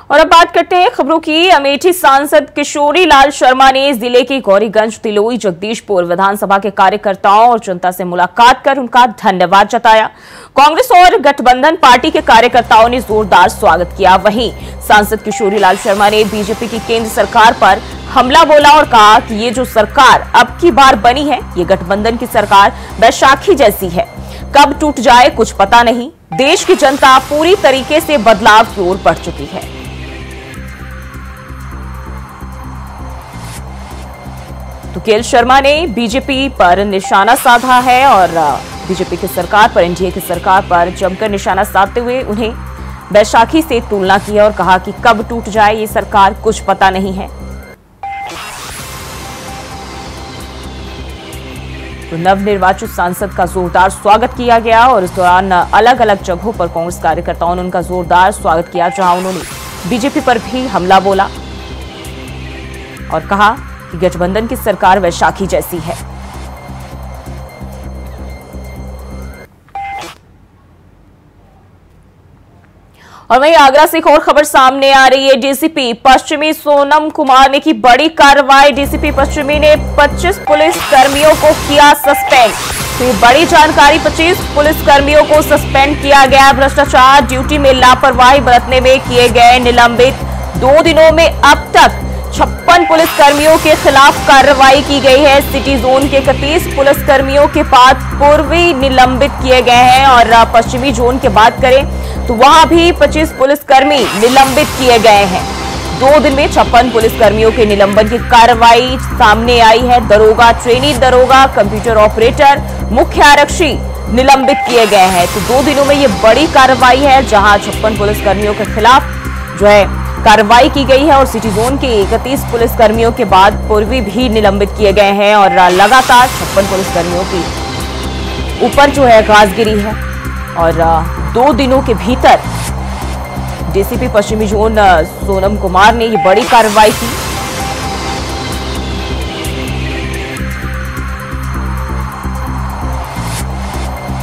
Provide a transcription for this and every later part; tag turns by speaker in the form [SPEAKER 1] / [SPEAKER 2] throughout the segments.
[SPEAKER 1] और अब बात करते हैं खबरों की। अमेठी सांसद किशोरी लाल शर्मा ने जिले के गौरीगंज, तिलोई, जगदीशपुर विधानसभा के कार्यकर्ताओं और जनता से मुलाकात कर उनका धन्यवाद जताया। कांग्रेस और गठबंधन पार्टी के कार्यकर्ताओं ने जोरदार स्वागत किया। वहीं सांसद किशोरी लाल शर्मा ने बीजेपी की केंद्र सरकार पर हमला बोला और कहा कि ये जो सरकार अब की बार बनी है, ये गठबंधन की सरकार बैसाखी जैसी है, कब टूट जाए कुछ पता नहीं। देश की जनता पूरी तरीके से बदलाव की ओर बढ़ चुकी है। तो केएल शर्मा ने बीजेपी पर निशाना साधा है और बीजेपी की सरकार पर, एनडीए की सरकार पर जमकर निशाना साधते हुए उन्हें बैसाखी से तुलना की है और कहा कि कब टूट जाए ये सरकार कुछ पता नहीं है। तो नवनिर्वाचित सांसद का जोरदार स्वागत किया गया और इस दौरान अलग अलग जगहों पर कांग्रेस कार्यकर्ताओं ने उनका जोरदार स्वागत किया, जहां उन्होंने बीजेपी पर भी हमला बोला और कहा कि गठबंधन की सरकार वैशाखी जैसी है। और वहीं आगरा से एक और खबर सामने आ रही है। डीसीपी पश्चिमी सोनम कुमार ने की बड़ी कार्रवाई। डीसीपी पश्चिमी ने 25 पुलिस कर्मियों को किया सस्पेंड। तो ये बड़ी जानकारी, 25 पुलिस कर्मियों को सस्पेंड किया गया। भ्रष्टाचार, ड्यूटी में लापरवाही बरतने में किए गए निलंबित। 2 दिनों में अब तक 56 पुलिस कर्मियों के खिलाफ कार्रवाई की गई है। सिटी जोन के 31 पुलिस कर्मियों के पास पूर्वी निलंबित किए गए हैं और पश्चिमी जोन की बात करें तो वहां भी 25 पुलिसकर्मी निलंबित किए गए हैं। 2 दिन में 56 पुलिसकर्मियों के निलंबन की कार्रवाई सामने आई है। दरोगा, ट्रेनी दरोगा, कंप्यूटर ऑपरेटर, मुख्य आरक्षी निलंबित किए गए हैं। तो 2 दिनों में ये बड़ी कार्रवाई है, जहां 56 पुलिसकर्मियों के खिलाफ जो है कार्रवाई की गई है और सिटी जोन के 31 पुलिसकर्मियों के बाद पूर्वी भी निलंबित किए गए हैं और लगातार 56 पुलिसकर्मियों की ऊपर जो है गाजगिरी है। और 2 दिनों के भीतर डीसीपी पश्चिमी जोन सोनम कुमार ने ये बड़ी कार्रवाई की।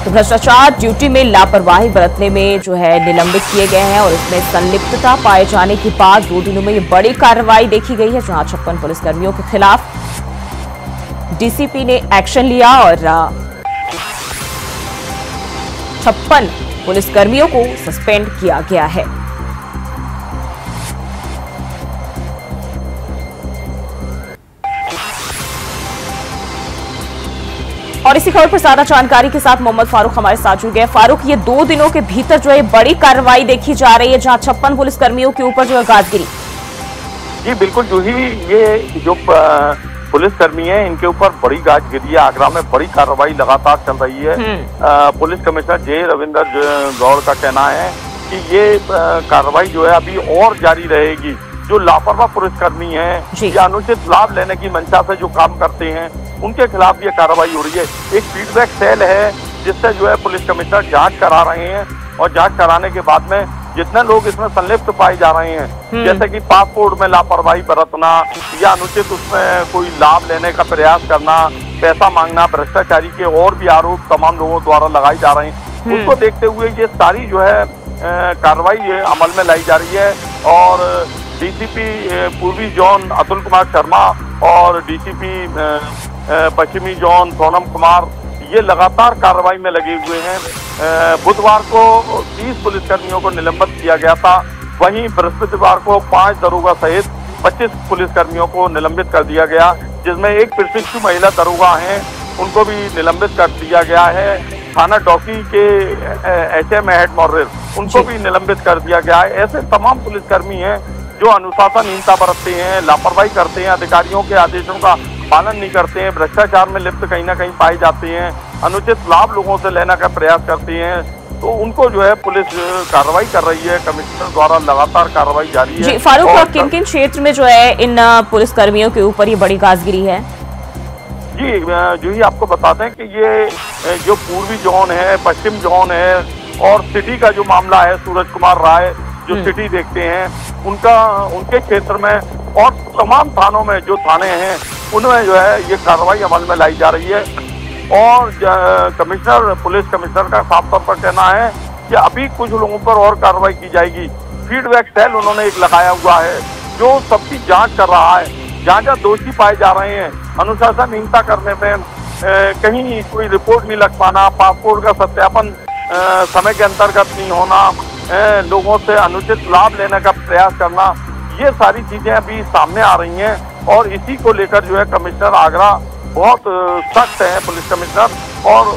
[SPEAKER 1] तो भ्रष्टाचार, ड्यूटी में लापरवाही बरतने में जो है निलंबित किए गए हैं और इसमें संलिप्तता पाए जाने के बाद 2 दिनों में ये बड़ी कार्रवाई देखी गई है, जहां 56 पुलिसकर्मियों के खिलाफ डीसीपी ने एक्शन लिया और 56 पुलिसकर्मियों को सस्पेंड किया गया है। और इसी खबर पर ज्यादा जानकारी के साथ मोहम्मद फारूक हमारे साथ जुड़ गए। फारूक, ये 2 दिनों के भीतर जो है बड़ी कार्रवाई देखी जा रही है, जहां 56 पुलिसकर्मियों के ऊपर जो है गाजगिरी।
[SPEAKER 2] जी बिल्कुल, जो ही ये जो पुलिसकर्मी हैं इनके ऊपर बड़ी गाजगिरी है। आगरा में बड़ी कार्रवाई लगातार चल रही है। पुलिस कमिश्नर जे रविंदर गौड़ का कहना है कि ये कार्रवाई जो है अभी और जारी रहेगी। जो लापरवाह पुलिसकर्मी हैं या अनुचित लाभ लेने की मंशा से जो काम करते हैं उनके खिलाफ ये कार्रवाई हो रही है। एक फीडबैक सेल है जिससे जो है पुलिस कमिश्नर जांच करा रहे हैं और जांच कराने के बाद में जितने लोग इसमें संलिप्त पाए जा रहे हैं, जैसे कि पासपोर्ट में लापरवाही बरतना या अनुचित उसमें कोई लाभ लेने का प्रयास करना, पैसा मांगना, भ्रष्टाचारी के और भी आरोप तमाम लोगों द्वारा लगाए जा रहे हैं, उसको देखते हुए ये सारी जो है कार्रवाई अमल में लाई जा रही है। और डीसीपी पूर्वी जोन अतुल कुमार शर्मा और डीसीपी पश्चिमी जोन सोनम कुमार ये लगातार कार्रवाई में लगे हुए हैं। बुधवार को 30 पुलिसकर्मियों को निलंबित किया गया था। वहीं बृहस्पतिवार को 5 दरोगा सहित 25 पुलिसकर्मियों को निलंबित कर दिया गया, जिसमें एक प्रशिक्षु महिला दरोगा हैं उनको भी निलंबित कर दिया गया है। थाना डॉकी के एचएम हेड मॉर्रर उनको भी निलंबित कर दिया गया है। ऐसे तमाम पुलिसकर्मी हैं जो अनुशासनहीनता बरतते हैं, लापरवाही करते हैं, अधिकारियों के आदेशों का पालन नहीं करते हैं, भ्रष्टाचार में लिप्त कहीं ना कहीं पाए जाते हैं, अनुचित लाभ लोगों से लेने का प्रयास करते हैं, तो उनको जो है पुलिस कार्रवाई कर रही है। कमिश्नर द्वारा लगातार कार्रवाई जारी है।
[SPEAKER 1] जी फारूक, और किन किन क्षेत्र में जो है इन पुलिसकर्मियों के ऊपर ये बड़ी गाजगिरी है?
[SPEAKER 2] जी जो ही आपको बताते हैं कि ये जो पूर्वी जोन है, पश्चिम जोन है और सिटी का जो मामला है, सूरज कुमार राय जो सिटी देखते हैं उनके क्षेत्र में और तमाम थानों में जो थाने हैं उनमें जो है ये कार्रवाई अमल में लाई जा रही है। और पुलिस कमिश्नर का साफ तौर पर कहना है कि अभी कुछ लोगों पर और कार्रवाई की जाएगी। फीडबैक सेल उन्होंने एक लगाया हुआ है जो सबकी जांच कर रहा है। जहाँ जहाँ दोषी पाए जा रहे हैं, अनुशासनहीनता करने में कहीं कोई रिपोर्ट नहीं लग पाना, पासपोर्ट का सत्यापन समय के अंतर्गत नहीं होना, लोगों से अनुचित लाभ लेने का प्रयास करना, ये सारी चीजें अभी सामने आ रही हैं और इसी को लेकर जो है कमिश्नर आगरा बहुत सख्त है, पुलिस कमिश्नर, और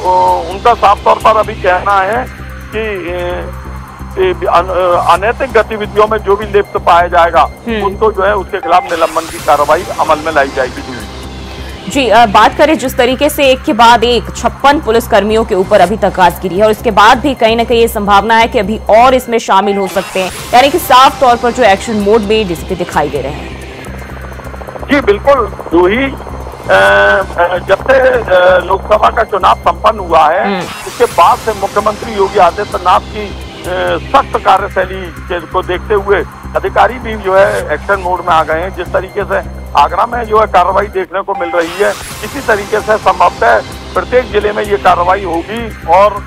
[SPEAKER 2] उनका साफ तौर पर अभी कहना है कि अनैतिक गतिविधियों में जो भी लिप्त पाया जाएगा उनको जो है उसके खिलाफ निलंबन की कार्रवाई अमल में लाई जाएगी।
[SPEAKER 1] जी, बात करें जिस तरीके से एक के बाद एक 56 पुलिस कर्मियों के ऊपर अभी तक गाज गिरी है और इसके बाद भी कहीं ना कहीं ये संभावना है कि अभी और इसमें शामिल हो सकते हैं, यानी कि साफ तौर पर जो एक्शन मोड में डीसीपी दिखाई दे रहे हैं।
[SPEAKER 2] जी बिल्कुल, जो ही जब से लोकसभा का चुनाव संपन्न हुआ है उसके बाद से मुख्यमंत्री योगी आदित्यनाथ की सख्त कार्यशैली को देखते हुए अधिकारी भी जो है एक्शन मोड में आ गए हैं। जिस तरीके से आगरा में जो है कार्रवाई देखने को मिल रही है, इसी तरीके से संभवतः प्रत्येक जिले में ये कार्रवाई होगी और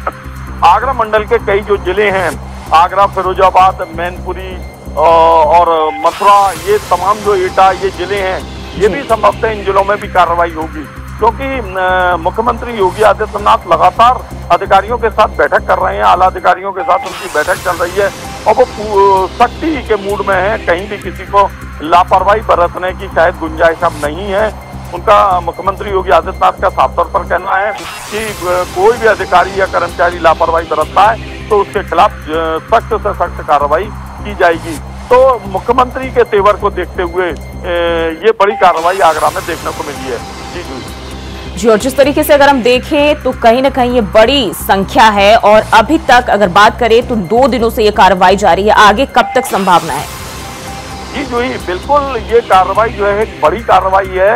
[SPEAKER 2] आगरा मंडल के कई जो जिले हैं, आगरा, फिरोजाबाद, मैनपुरी और मथुरा, ये तमाम जो एटा ये जिले हैं, ये भी संभवतः इन जिलों में भी कार्रवाई होगी, क्योंकि मुख्यमंत्री योगी आदित्यनाथ लगातार अधिकारियों के साथ बैठक कर रहे हैं, आला अधिकारियों के साथ उनकी बैठक चल रही है और वो सख्ती के मूड में है। कहीं भी किसी को लापरवाही बरतने की शायद गुंजाइश अब नहीं है। उनका मुख्यमंत्री योगी आदित्यनाथ का साफ तौर पर कहना है कि कोई भी अधिकारी या कर्मचारी लापरवाही बरतता है तो उसके खिलाफ सख्त से सख्त कार्रवाई की जाएगी। तो मुख्यमंत्री के तेवर को देखते हुए ये बड़ी कार्रवाई आगरा में देखने को मिली है।
[SPEAKER 1] जी, और जिस तरीके से अगर हम देखें तो कहीं ना कहीं ये बड़ी संख्या है और अभी तक अगर बात करें तो 2 दिनों से ये कार्रवाई जारी है, आगे कब तक संभावना है?
[SPEAKER 2] जी जूही, बिल्कुल ये कार्रवाई जो है एक बड़ी कार्रवाई है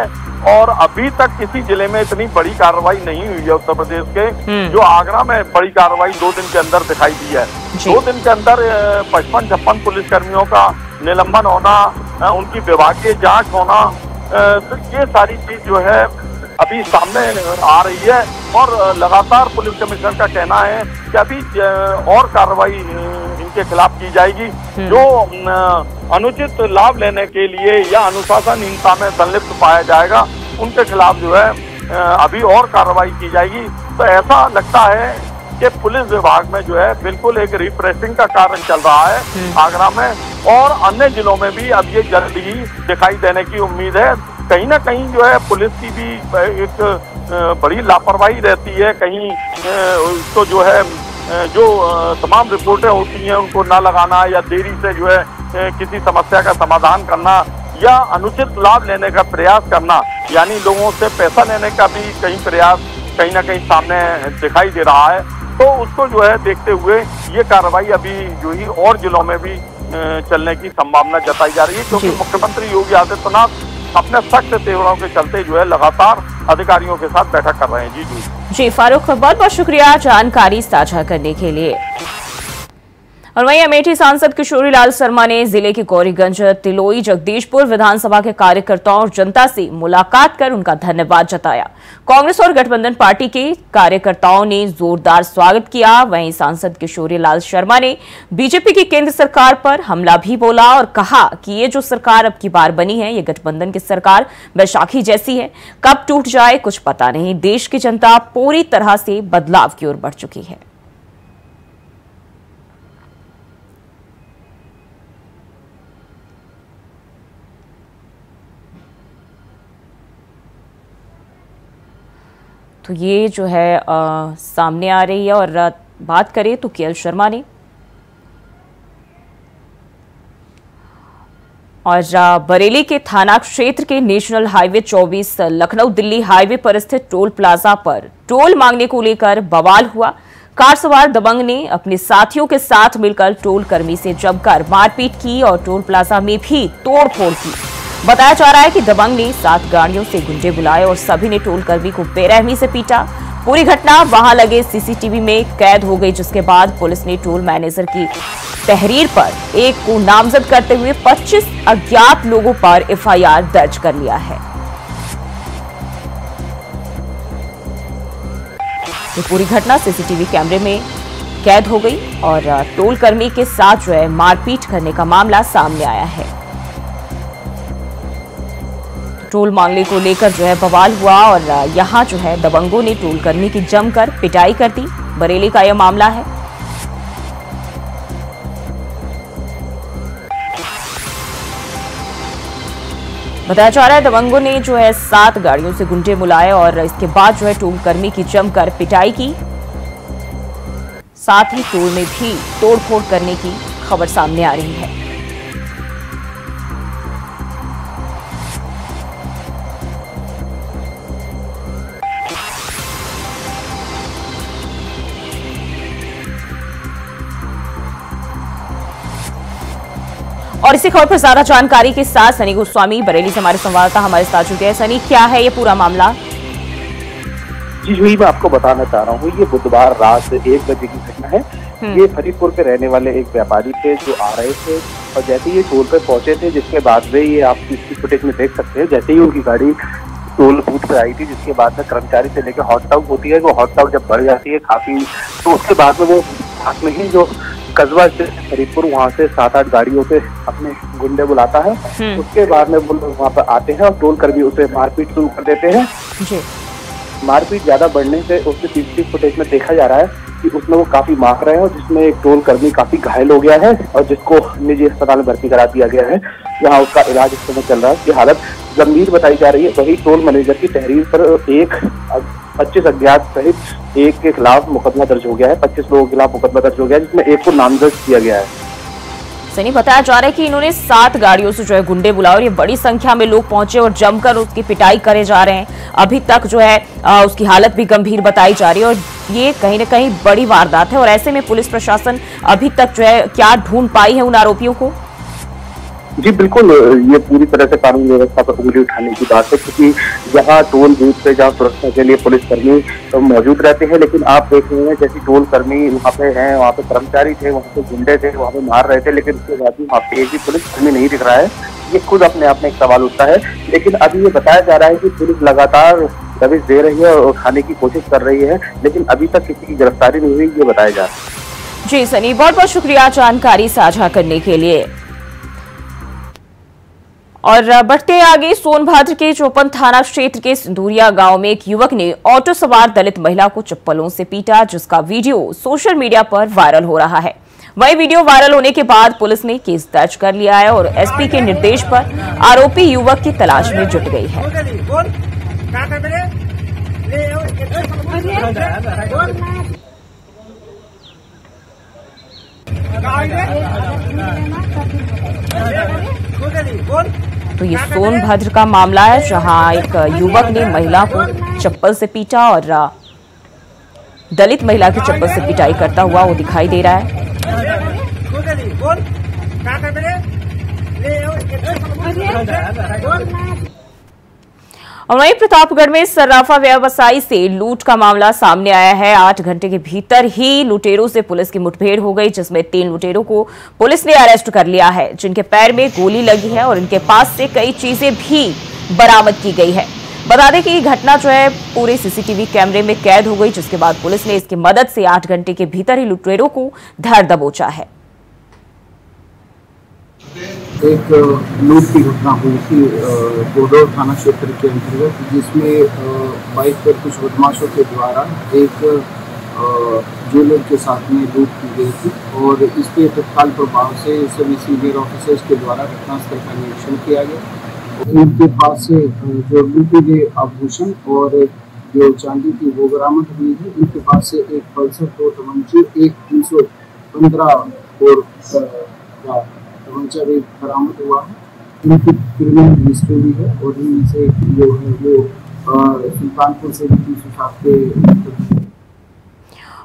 [SPEAKER 2] और अभी तक किसी जिले में इतनी बड़ी कार्रवाई नहीं हुई है उत्तर प्रदेश के, जो आगरा में बड़ी कार्रवाई 2 दिन के अंदर दिखाई दी है। 2 दिन के अंदर 55-56 पुलिसकर्मियों का निलंबन होना, उनकी विभागीय जांच होना, तो ये सारी चीज जो है अभी सामने आ रही है और लगातार पुलिस कमिश्नर का कहना है कि अभी और कार्रवाई इनके खिलाफ की जाएगी जो अनुचित लाभ लेने के लिए या अनुशासनहीनता में संलिप्त पाया जाएगा, उनके खिलाफ जो है अभी और कार्रवाई की जाएगी। तो ऐसा लगता है कि पुलिस विभाग में जो है बिल्कुल एक रिप्रेसिंग का कार्य चल रहा है आगरा में और अन्य जिलों में भी अब ये जल्द ही दिखाई देने की उम्मीद है। कहीं ना कहीं जो है पुलिस की भी एक बड़ी लापरवाही रहती है, कहीं तो जो है जो तमाम रिपोर्टें होती हैं उनको ना लगाना या देरी से जो है किसी समस्या का समाधान करना या अनुचित लाभ लेने का प्रयास करना, यानी लोगों से पैसा लेने का भी कहीं प्रयास कहीं ना कहीं सामने दिखाई दे रहा है। तो उसको जो है देखते हुए ये कार्रवाई अभी जो ही और जिलों में भी चलने की संभावना जताई जा रही है, क्योंकि मुख्यमंत्री योगी आदित्यनाथ अपने सख्त तेवरों के चलते जो है लगातार अधिकारियों के साथ बैठक कर रहे हैं। जी
[SPEAKER 1] फारूक, बहुत बहुत शुक्रिया जानकारी साझा करने के लिए। और वहीं अमेठी सांसद किशोरी लाल शर्मा ने जिले के गौरीगंज, तिलोई, जगदीशपुर विधानसभा के कार्यकर्ताओं और जनता से मुलाकात कर उनका धन्यवाद जताया। कांग्रेस और गठबंधन पार्टी के कार्यकर्ताओं ने जोरदार स्वागत किया। वहीं सांसद किशोरी लाल शर्मा ने बीजेपी की केंद्र सरकार पर हमला भी बोला और कहा कि ये जो सरकार अब की बार बनी है, ये गठबंधन की सरकार बैसाखी जैसी है, कब टूट जाए कुछ पता नहीं। देश की जनता पूरी तरह से बदलाव की ओर बढ़ चुकी है। तो ये जो है सामने आ रही है। और बात करें तो केएल शर्मा ने और बरेली के थाना क्षेत्र के national highway 24 Lucknow Delhi highway पर स्थित टोल प्लाजा पर टोल मांगने को लेकर बवाल हुआ। कार सवार दबंग ने अपने साथियों के साथ मिलकर टोल कर्मी से जमकर मारपीट की और टोल प्लाजा में भी तोड़फोड़ की। बताया जा रहा है कि दबंग ने 7 गाड़ियों से गुंडे बुलाए और सभी ने टोल कर्मी को बेरहमी से पीटा। पूरी घटना वहां लगे सीसीटीवी में कैद हो गई, जिसके बाद पुलिस ने टोल मैनेजर की तहरीर पर एक को नामजद करते हुए 25 अज्ञात लोगों पर एफआईआर दर्ज कर लिया है। ये पूरी घटना सीसीटीवी कैमरे में कैद हो गई और टोल कर्मी के साथ जो है मारपीट करने का मामला सामने आया है। टोल मांगने को लेकर जो है बवाल हुआ और यहां जो है दबंगों ने टोल कर्मी की जमकर पिटाई कर दी। बरेली का यह मामला है। बताया जा रहा है दबंगों ने जो है 7 गाड़ियों से गुंडे बुलाए और इसके बाद जो है टोल कर्मी की जमकर पिटाई की। साथ ही टोल में भी तोड़फोड़ करने की खबर सामने आ रही है। और इसी खबर पर ज्यादा जानकारी के साथ सनी गोस्वामी बरेली से हमारे संवाददाता हमारे साथ जुड़ गए। सनी, क्या है ये पूरा मामला?
[SPEAKER 3] जी जूही, मैं आपको बताना चाह रहा हूँ, ये बुधवार रात 1 बजे की घटना है। ये फरीदपुर के रहने वाले एक व्यापारी थे जो आ रहे थे और जैसे ही टोल पे पहुंचे थे, जिसके बाद में ये आप इसकी फुटेज में देख सकते हैं, जैसे ही उनकी गाड़ी टोल बूथ पे आई थी, जिसके बाद में कर्मचारी से लेकर हॉट टॉक होती है, वो हॉट टॉक जब बढ़ जाती है काफी, तो उसके बाद में वो साथ में ही जो कस्बा से फरीदपुर वहाँ से 7-8 गाड़ियों से अपने गुंडे बुलाता है। उसके बाद में वो लोग वहाँ पर आते हैं और टोल कर्मी उसे मारपीट शुरू कर देते हैं। मारपीट ज्यादा बढ़ने से उसके सीसीटीवी फुटेज में देखा जा रहा है कि उसमें वो काफी मार रहे हैं और जिसमें एक टोल कर्मी काफी घायल हो गया है और जिसको निजी अस्पताल में भर्ती करा दिया गया है। यहाँ उसका इलाज इस समय चल रहा है। उसकी हालत गंभीर बताई जा रही है। वही टोल मैनेजर की तहरीर पर 25 अज्ञात सहित एक के खिलाफ मुकदमा दर्ज हो गया है। 25 लोगों के खिलाफ मुकदमा दर्ज हो गया है, जिसमें एक को नामजद किया गया है।
[SPEAKER 1] सनी, बताया जा रहा है कि इन्होंने 7 गाड़ियों से जो है गुंडे बुलाए और ये बड़ी संख्या में लोग पहुंचे और जमकर उसकी पिटाई करे जा रहे हैं। अभी तक जो है उसकी हालत भी गंभीर बताई जा रही है और ये कहीं न कहीं बड़ी वारदात है। और ऐसे में पुलिस प्रशासन अभी तक जो है क्या ढूंढ पाई है उन आरोपियों को?
[SPEAKER 3] जी बिल्कुल, ये पूरी तरह से कानून व्यवस्था पर उंगली उठाने की बात है, क्योंकि यहाँ टोल बूथ पे जहाँ सुरक्षा के लिए पुलिस कर्मी तो मौजूद रहते हैं, लेकिन आप देख रहे हैं जैसे टोल कर्मी वहाँ पे हैं, वहाँ पे कर्मचारी थे, वहाँ पे गुंडे थे, वहाँ पे मार रहे थे, लेकिन उसके बाद भी वहाँ पे एक भी पुलिस कर्मी नहीं दिख रहा है। ये खुद अपने आप में एक सवाल उठता है। लेकिन अभी ये बताया जा रहा है कि पुलिस लगातार दबिश दे रही है और उठाने की कोशिश कर रही है, लेकिन अभी तक किसी की गिरफ्तारी नहीं हुई, ये बताया जा रहा है।
[SPEAKER 1] जी सनी, बहुत बहुत शुक्रिया जानकारी साझा करने के लिए। और बढ़ते आगे, सोनभद्र के चौपन थाना क्षेत्र के सिंदूरिया गांव में एक युवक ने ऑटो सवार दलित महिला को चप्पलों से पीटा, जिसका वीडियो सोशल मीडिया पर वायरल हो रहा है। वही वीडियो वायरल होने के बाद पुलिस ने केस दर्ज कर लिया है और एसपी के निर्देश पर आरोपी युवक की तलाश में जुट गई है। तो ये सोनभद्र का मामला है, जहां एक युवक ने महिला को चप्पल से पीटा और दलित महिला की चप्पल से पिटाई करता हुआ वो दिखाई दे रहा है। और वहीं प्रतापगढ़ में सर्राफा व्यवसायी से लूट का मामला सामने आया है। 8 घंटे के भीतर ही लुटेरों से पुलिस की मुठभेड़ हो गई, जिसमें 3 लुटेरों को पुलिस ने अरेस्ट कर लिया है, जिनके पैर में गोली लगी है और इनके पास से कई चीजें भी बरामद की गई है। बता दें कि ये घटना जो है पूरे सीसीटीवी कैमरे में कैद हो गई, जिसके बाद पुलिस ने इसकी मदद से 8 घंटे के भीतर ही लुटेरों को धर दबोचा है।
[SPEAKER 4] एक लूट की घटना हुई थी गोदौर थाना क्षेत्र के अंतर्गत, जिसमें बाइक पर कुछ बदमाशों के द्वारा एक ज्वेलर के साथ में लूट की गई थी और इसके तत्काल प्रभाव से सभी सीनियर ऑफिसर्स के द्वारा घटनास्थल का निरीक्षण किया गया। इनके पास से जो लूटे गए आभूषण और जो चांदी की वो बरामद हुई है। इनके पास से एक पल्सर 2 एक 315 और भी बरामद हुआ है। इनकी क्रिमिनल हिस्ट्री भी है और इनमें से जो है वो सुल्तानपुर से 307 के।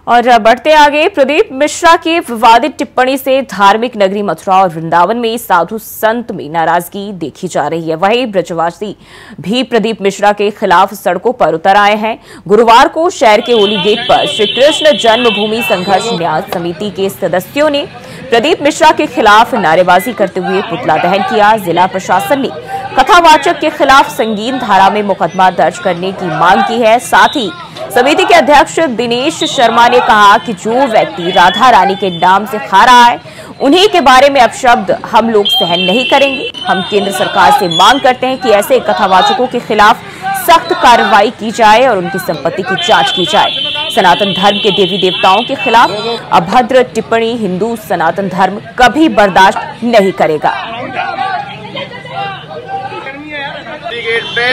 [SPEAKER 1] और बढ़ते आगे, प्रदीप मिश्रा की विवादित टिप्पणी से धार्मिक नगरी मथुरा और वृंदावन में साधु संत में नाराजगी देखी जा रही है। वहीं ब्रजवासी भी प्रदीप मिश्रा के खिलाफ सड़कों पर उतर आए हैं। गुरुवार को शहर के ओली गेट पर श्री कृष्ण जन्मभूमि संघर्ष न्यास समिति के सदस्यों ने प्रदीप मिश्रा के खिलाफ नारेबाजी करते हुए पुतला दहन किया। जिला प्रशासन ने कथावाचक के खिलाफ संगीन धारा में मुकदमा दर्ज करने की मांग की है। साथ ही समिति के अध्यक्ष दिनेश शर्मा ने कहा कि जो व्यक्ति राधा रानी के नाम से खा रहा है, उन्हीं के बारे में अपशब्द हम लोग सहन नहीं करेंगे। हम केंद्र सरकार से मांग करते हैं कि ऐसे कथावाचकों के खिलाफ सख्त कार्रवाई की जाए और उनकी संपत्ति की जांच की जाए। सनातन धर्म के देवी देवताओं के खिलाफ अभद्र टिप्पणी हिंदू सनातन धर्म कभी बर्दाश्त नहीं करेगा।
[SPEAKER 5] गेट पे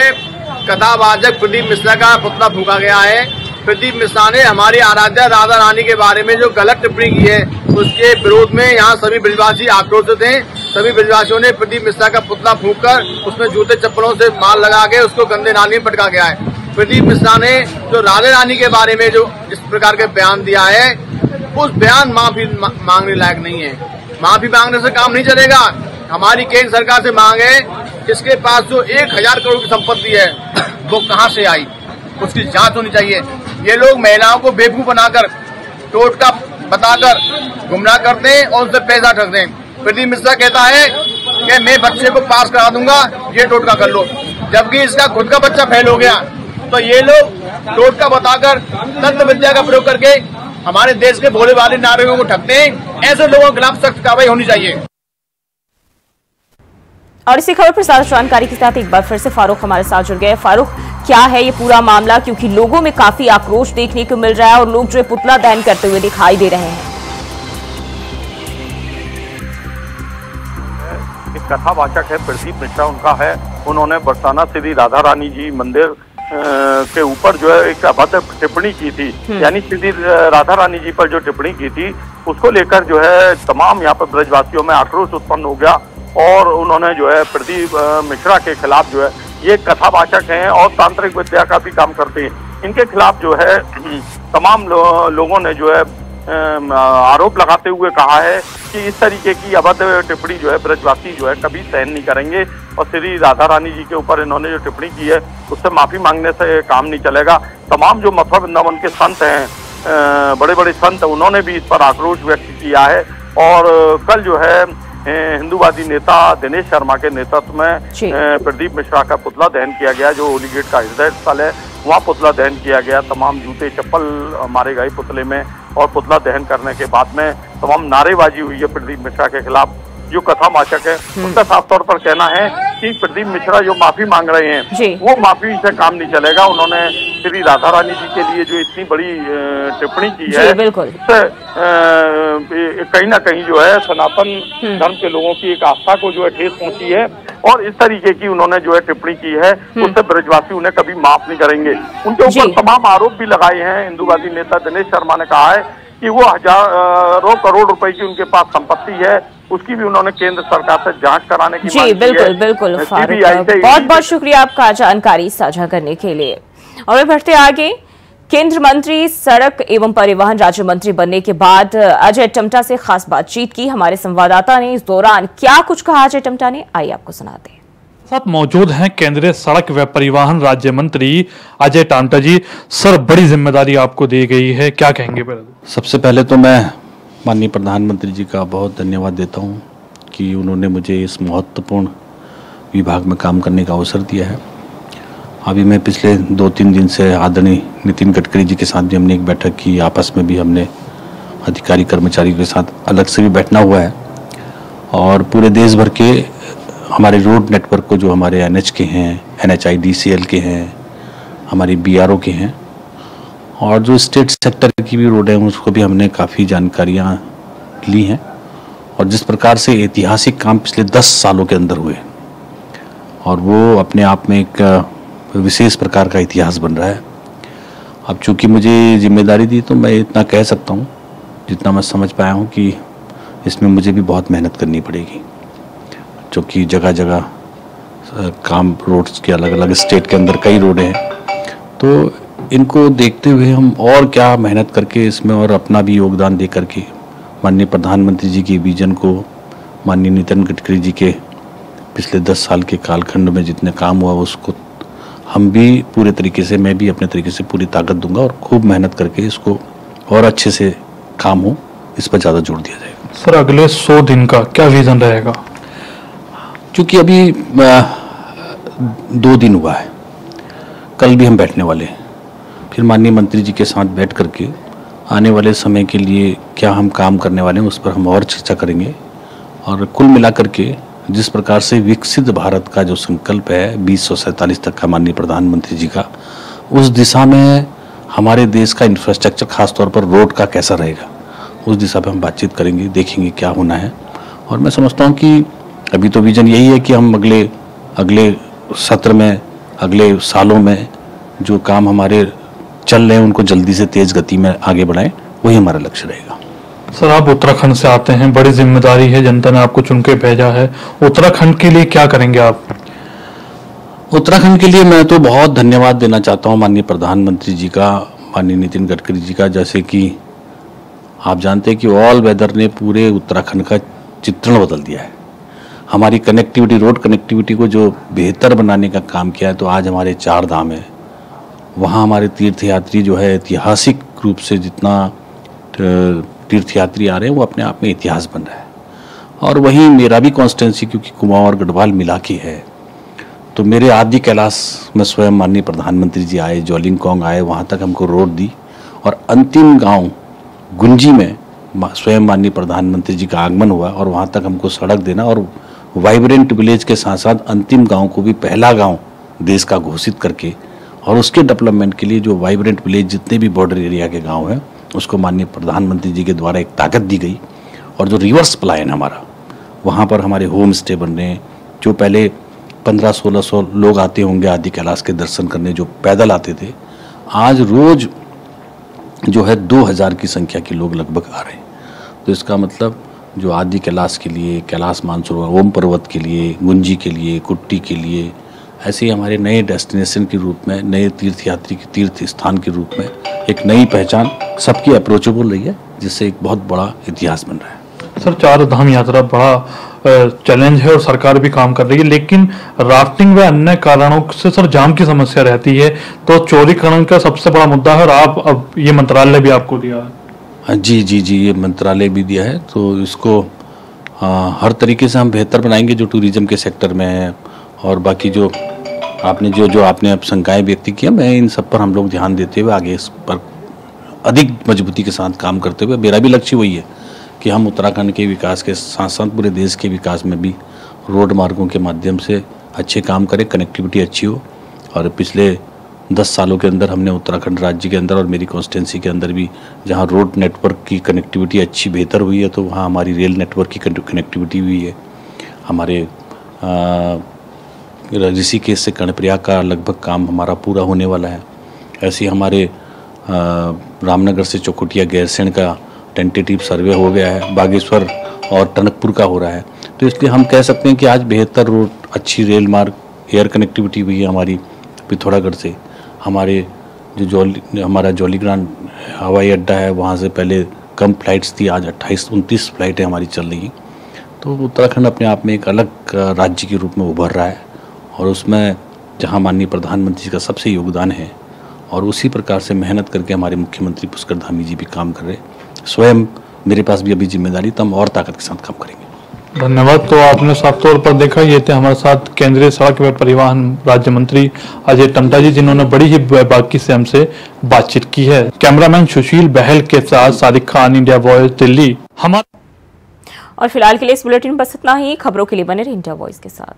[SPEAKER 5] कथावाचक प्रदीप मिश्रा का पुतला फूंका गया है। प्रदीप मिश्रा ने हमारी आराध्या राधा रानी के बारे में जो गलत टिप्पणी की है, उसके विरोध में यहाँ सभी ब्रजवासी आक्रोशित हैं। सभी ब्रजवासियों ने प्रदीप मिश्रा का पुतला फूंककर उसमें जूते चप्पलों से मार लगा के उसको गंदे नाली में पटका गया है। प्रदीप मिश्रा ने जो राधा रानी के बारे में जो इस प्रकार के बयान दिया है, उस बयान माफी मांगने लायक नहीं है। माफी मांगने से काम नहीं चलेगा। हमारी केंद्र सरकार से मांग है, इसके पास जो 1000 करोड़ की संपत्ति है वो कहां से आई, उसकी जांच होनी चाहिए। ये लोग महिलाओं को बेवकूफ बनाकर, टोटका बताकर गुमराह करते हैं और उनसे पैसा ठगते हैं। प्रदीप मिश्रा कहता है कि मैं बच्चे को पास करा दूंगा, ये टोटका कर लो, जबकि इसका खुद का बच्चा फेल हो गया। तो ये लोग टोटका बताकर, तंत्र विद्या का प्रयोग करके हमारे देश के भोले भाले नागरिकों को ठगते हैं। ऐसे लोगों के खिलाफ सख्त कार्रवाई होनी चाहिए।
[SPEAKER 1] और इसी खबर पर ज्यादा जानकारी के साथ एक बार फिर से फारूक हमारे साथ जुड़ गए। फारूक, क्या है ये पूरा मामला, क्योंकि लोगों में काफी आक्रोश देखने को मिल रहा है और लोग जो है पुतला दहन करते हुए दिखाई दे रहे हैं।
[SPEAKER 2] एक कथावाचक है प्रदीप मिश्रा, उनका है, उन्होंने बरसाना श्री राधा रानी जी मंदिर के ऊपर जो है एक अभद्र टिप्पणी की थी। यानी श्री राधा रानी जी पर जो टिप्पणी की थी उसको लेकर जो है तमाम यहाँ पर ब्रजवासियों में आक्रोश उत्पन्न हो गया और उन्होंने जो है प्रदीप मिश्रा के खिलाफ जो है, ये कथावाचक हैं और तांत्रिक विद्या का भी काम करते हैं, इनके खिलाफ जो है तमाम लोगों ने जो है आरोप लगाते हुए कहा है कि इस तरीके की अभद्र टिप्पणी जो है ब्रजवासी जो है कभी सहन नहीं करेंगे और श्री राधा रानी जी के ऊपर इन्होंने जो टिप्पणी की है उससे माफी मांगने से काम नहीं चलेगा। तमाम जो मथुरा वृंदावन के संत हैं, बड़े बड़े संत, उन्होंने भी इस पर आक्रोश व्यक्त किया है और कल जो है हिंदूवादी नेता दिनेश शर्मा के नेतृत्व में प्रदीप मिश्रा का पुतला दहन किया गया, जो होली गेट का हृदय स्थल है, वहाँ पुतला दहन किया गया। तमाम जूते चप्पल मारे गए पुतले में और पुतला दहन करने के बाद में तमाम नारेबाजी हुई है प्रदीप मिश्रा के खिलाफ। जो कथावाचक है उनका साफ तौर पर कहना है कि प्रदीप मिश्रा जो माफी मांग रहे हैं वो माफी से काम नहीं चलेगा। उन्होंने श्री राधा रानी जी के लिए जो इतनी बड़ी टिप्पणी की है, उससे कहीं ना कहीं जो है सनातन धर्म के लोगों की एक आस्था को जो है ठेस पहुंची है और इस तरीके की उन्होंने जो है टिप्पणी की है उससे ब्रजवासी उन्हें कभी माफ नहीं करेंगे। उनके ऊपर तमाम आरोप भी लगाए हैं। हिंदूवादी नेता दिनेश शर्मा ने कहा है कि वो हजारों करोड़ रुपए की उनके पास संपत्ति है, उसकी भी उन्होंने केंद्र सरकार से जांच कराने की मांग की है।
[SPEAKER 1] बिल्कुल बिल्कुल फारूक, बहुत बहुत शुक्रिया आपका जानकारी साझा करने के लिए। और बढ़ते आगे, केंद्र मंत्री सड़क एवं परिवहन राज्य मंत्री बनने के बाद अजय टम्टा से खास बातचीत की हमारे संवाददाता ने। इस दौरान क्या कुछ कहा अजय टम्टा ने, आइए आपको सुनाते हैं।
[SPEAKER 6] साथ मौजूद हैं केंद्रीय सड़क व परिवहन राज्य मंत्री अजय टम्टा जी। सर, बड़ी जिम्मेदारी आपको दी गई है, क्या कहेंगे?
[SPEAKER 7] सबसे पहले तो मैं माननीय प्रधानमंत्री जी का बहुत धन्यवाद देता हूं कि उन्होंने मुझे इस महत्वपूर्ण विभाग में काम करने का अवसर दिया है। अभी मैं पिछले 2-3 दिन से आदरणीय नितिन गडकरी जी के साथ भी हमने एक बैठक की, आपस में भी हमने अधिकारी कर्मचारियों के साथ अलग से भी बैठना हुआ है और पूरे देश भर के हमारे रोड नेटवर्क को, जो हमारे NH के हैं, NHIDCL के हैं, हमारी BRO के हैं और जो स्टेट सेक्टर की भी रोड है उसको भी हमने काफ़ी जानकारियाँ ली हैं और जिस प्रकार से ऐतिहासिक काम पिछले 10 सालों के अंदर हुए और वो अपने आप में एक विशेष प्रकार का इतिहास बन रहा है। अब चूंकि मुझे जिम्मेदारी दी तो मैं इतना कह सकता हूँ, जितना मैं समझ पाया हूँ, कि इसमें मुझे भी बहुत मेहनत करनी पड़ेगी, क्योंकि जगह जगह काम रोड्स के अलग अलग स्टेट के अंदर कई रोडें हैं, तो इनको देखते हुए हम और क्या मेहनत करके इसमें और अपना भी योगदान दे करके माननीय प्रधानमंत्री जी की विजन को, माननीय नितिन गडकरी जी के पिछले 10 साल के कालखंड में जितने काम हुआ उसको हम भी पूरे तरीके से, मैं भी अपने तरीके से पूरी ताकत दूंगा और खूब मेहनत करके इसको और अच्छे से काम हो, इस पर ज़्यादा जोर दिया जाएगा।
[SPEAKER 6] सर, अगले 100 दिन का क्या विजन रहेगा?
[SPEAKER 7] क्योंकि अभी 2 दिन हुआ है, कल भी हम बैठने वाले हैं, फिर माननीय मंत्री जी के साथ बैठ करके आने वाले समय के लिए क्या हम काम करने वाले हैं उस पर हम और चर्चा करेंगे। और कुल मिलाकर के जिस प्रकार से विकसित भारत का जो संकल्प है 2047 तक का माननीय प्रधानमंत्री जी का, उस दिशा में हमारे देश का इंफ्रास्ट्रक्चर खासतौर पर रोड का कैसा रहेगा, उस दिशा पे हम बातचीत करेंगे, देखेंगे क्या होना है। और मैं समझता हूँ कि अभी तो विजन यही है कि हम अगले सत्र में, अगले सालों में जो काम हमारे चल रहे हैं उनको जल्दी से तेज गति में आगे बढ़ाएं, वही हमारा लक्ष्य रहेगा।
[SPEAKER 6] सर, आप उत्तराखंड से आते हैं, बड़ी जिम्मेदारी है, जनता ने आपको चुन के भेजा है। उत्तराखंड के लिए क्या करेंगे आप?
[SPEAKER 7] उत्तराखंड के लिए मैं तो बहुत धन्यवाद देना चाहता हूँ माननीय प्रधानमंत्री जी का, माननीय नितिन गडकरी जी का। जैसे कि आप जानते हैं कि ऑल वेदर ने पूरे उत्तराखंड का चित्रण बदल दिया है। हमारी कनेक्टिविटी, रोड कनेक्टिविटी को जो बेहतर बनाने का काम किया है। तो आज हमारे 4 धाम है, वहाँ हमारे तीर्थयात्री जो है ऐतिहासिक रूप से जितना तीर्थयात्री आ रहे हैं वो अपने आप में इतिहास बन रहा है। और वहीं मेरा भी कॉन्स्टिट्यूंसी क्योंकि कुमाऊं और गढ़वाल मिला के है, तो मेरे आदि कैलाश में स्वयं माननीय प्रधानमंत्री जी आए, जोलिंगकोंग आए, वहाँ तक हमको रोड दी। और अंतिम गांव गुंजी में स्वयं माननीय प्रधानमंत्री जी का आगमन हुआ और वहाँ तक हमको सड़क देना और वाइब्रेंट विलेज के साथ साथ अंतिम गांव को भी पहला गांव देश का घोषित करके और उसके डेवलपमेंट के लिए जो वाइब्रेंट विलेज जितने भी बॉर्डर एरिया के गांव हैं उसको माननीय प्रधानमंत्री जी के द्वारा एक ताकत दी गई। और जो रिवर्स पलायन हमारा, वहाँ पर हमारे होम स्टे बन रहे हैं। जो पहले 1500-1600 लोग आते होंगे आदि कैलाश के दर्शन करने, जो पैदल आते थे, आज रोज जो है 2000 की संख्या के लोग लगभग आ रहे हैं। तो इसका मतलब जो आदि कैलाश के लिए, कैलाश मानसरोवर, ओम पर्वत के लिए, गुंजी के लिए, कुट्टी के लिए, ऐसे ही हमारे नए डेस्टिनेशन के रूप में, नए तीर्थयात्री के तीर्थ स्थान के रूप में एक नई पहचान सबकी अप्रोचेबल रही है, जिससे एक बहुत बड़ा इतिहास बन रहा है।
[SPEAKER 6] सर, 4 धाम यात्रा बड़ा चैलेंज है और सरकार भी काम कर रही है, लेकिन राफ्टिंग व अन्य कारणों से सर जाम की समस्या रहती है। तो चौड़ीकरण का सबसे बड़ा मुद्दा है और आप अब ये मंत्रालय भी आपको दिया है।
[SPEAKER 7] जी, ये मंत्रालय भी दिया है। तो इसको हर तरीके से हम बेहतर बनाएंगे जो टूरिज्म के सेक्टर में है। और बाकी जो आपने अब शंकाएं व्यक्त किया, मैं इन सब पर हम लोग ध्यान देते हुए आगे इस पर अधिक मजबूती के साथ काम करते हुए, मेरा भी लक्ष्य वही है कि हम उत्तराखंड के विकास के साथ साथ पूरे देश के विकास में भी रोड मार्गों के माध्यम से अच्छे काम करें, कनेक्टिविटी अच्छी हो। और पिछले 10 सालों के अंदर हमने उत्तराखंड राज्य के अंदर और मेरी कॉन्स्टिट्यूंसी के अंदर भी जहाँ रोड नेटवर्क की कनेक्टिविटी अच्छी बेहतर हुई है, तो वहाँ हमारी रेल नेटवर्क की कनेक्टिविटी हुई है। हमारे ऋषिकेश से कर्णप्रयाग का लगभग काम हमारा पूरा होने वाला है। ऐसे ही हमारे रामनगर से चौकुटिया गैरसैंण का टेंटेटिव सर्वे हो गया है, बागेश्वर और टनकपुर का हो रहा है। तो इसलिए हम कह सकते हैं कि आज बेहतर रोड, अच्छी रेल मार्ग, एयर कनेक्टिविटी हुई है हमारी पिथौरागढ़ से। हमारे हमारा जौलीग्रांट हवाई अड्डा है, वहाँ से पहले कम फ्लाइट्स थी, आज 28-29 फ्लाइटें हमारी चल रही। तो उत्तराखंड अपने आप में एक अलग राज्य के रूप में उभर रहा है और उसमें जहाँ माननीय प्रधानमंत्री का सबसे योगदान है और उसी प्रकार से मेहनत करके हमारे मुख्यमंत्री पुष्कर धामी जी भी काम कर रहे हैं। स्वयं मेरे पास भी अभी जिम्मेदारी, तो हम और ताकत के साथ काम करेंगे।
[SPEAKER 6] धन्यवाद। तो आपने साफ तौर पर देखा, ये थे हमारे साथ केंद्रीय सड़क व परिवहन राज्य मंत्री अजय टम्टा जी, जिन्होंने बड़ी ही बारीकी से हमसे बातचीत की है। कैमरामैन सुशील बहल के साथ सादिक खान, इंडिया वॉइस, दिल्ली।
[SPEAKER 1] और फिलहाल के लिए इस बुलेटिन में बस इतना ही। खबरों के लिए बने रहिए इंडिया वॉइस के साथ।